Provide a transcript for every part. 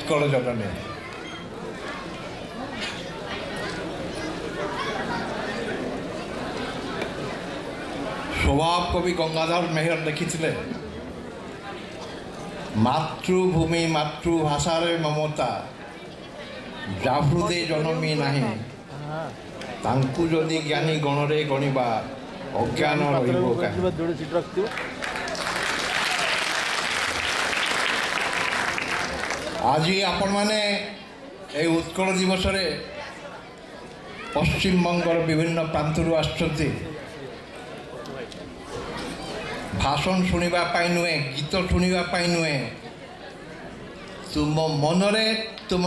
উৎকল জননী। স্বভাব কবি গঙ্গাধর মেহর লিখিলে মাতৃভূমি মাতৃভাষার মমতা জাহৃদে জনমী নাহি তাঙ্কু যদি জ্ঞানী গণরে গণিবা অজ্ঞান রহিব কাহি। আজি ଆପଣମାନେ এই উৎকল দিবসরে পশ্চিমবঙ্গর বিভিন্ন প্রান্তরু আসছেন ভাষণ শুনিবা পাই নুহে, গীত শুনিবা পাই নুহে, তুম মনরে তুম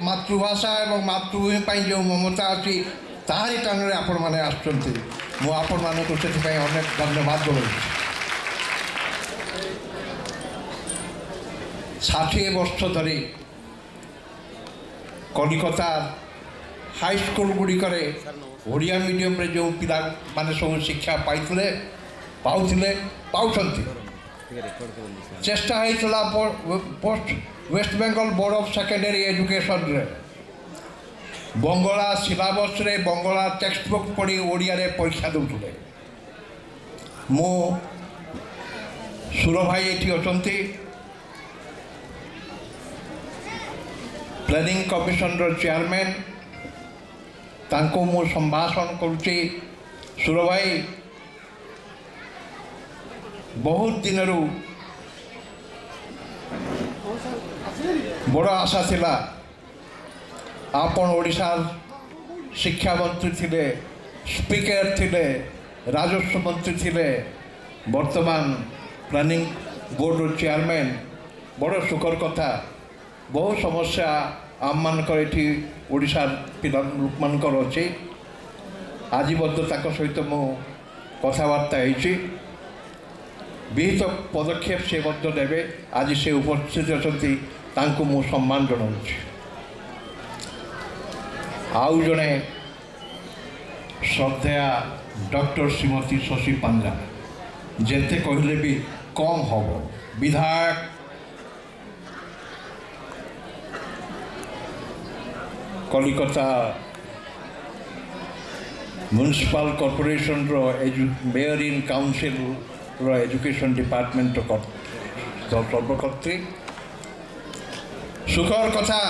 মাতৃভাষা এবং মাতৃভূমি পাই যে মমতা ଅଛି তাহারি টাণରେ ଆପଣମାନେ ଆସୁଛନ୍ତି। ମୁଁ ଆପଣମାନଙ୍କୁ ସେଥିପାଇଁ ଅନେକ ଧନ୍ୟବାଦ ଦେଉଛି। 60 ବର୍ଷ ଧରି କଲିକତା ହାଇସ୍କୁଲ ଗୁଡ଼ିକରେ ଓଡ଼ିଆ ମିଡ଼ିୟମରେ ଯେଉଁ ପିଲାମାନେ ସବୁ ଶିକ୍ଷା ପାଉଛନ୍ତି ଚେଷ୍ଟା ହେଇଥିଲା post West Bengal board of secondary ଏଜୁକେସନରେ Bangla ସିଲାବସ୍ରେ Bangla text book ପଢ଼ି ଓଡ଼ିଆରେ ପରୀକ୍ଷା ଦେଉଥିଲେ। ମୁଁ ସୁର ଭାଇ ଏଠି ଅଛନ୍ତି, ପ୍ଲାନିଂ କମିଶନର ଚେୟାରମ୍ୟାନ୍, ତାଙ୍କୁ ମୁଁ ସମ୍ଭାଷଣ କରୁଛି। ସୁର ଭାଇ, ବହୁତ ଦିନରୁ ବଡ଼ ଆଶା ଥିଲା ଆପଣ ଓଡ଼ିଶାର ଶିକ୍ଷାମନ୍ତ୍ରୀ ଥିଲେ, ସ୍ପିକର ଥିଲେ, ରାଜସ୍ୱ ମନ୍ତ୍ରୀ ଥିଲେ, ବର୍ତ୍ତମାନ ପ୍ଲାନିଂ ବୋର୍ଡ଼ର ଚେୟାରମ୍ୟାନ୍। ବଡ଼ ସୁଖର କଥା। ବହୁ ସମସ୍ୟା ଆମମାନଙ୍କର ଏଠି ଓଡ଼ିଶାର ପିଲା ଲୋକମାନଙ୍କର ଅଛି। ଆଜି ମଧ୍ୟ ତାଙ୍କ ସହିତ ମୁଁ କଥାବାର୍ତ୍ତା ହେଇଛି। ବିହିତ ପଦକ୍ଷେପ ସେ ମଧ୍ୟ ନେବେ। ଆଜି ସେ ଉପସ୍ଥିତ ଅଛନ୍ତି, ତାଙ୍କୁ ମୁଁ ସମ୍ମାନ ଜଣାଉଛି। ଆଉ ଜଣେ ଶ୍ରଦ୍ଧେୟା ଡକ୍ଟର ଶ୍ରୀମତୀ ଶଶୀ ପାଣ୍ଡା, ଯେତେ କହିଲେ ବି କମ୍ ହେବ, ବିଧାୟକ Calcutta municipal corporation mayor in council education department सर्वकर्त्री सुखर कथा।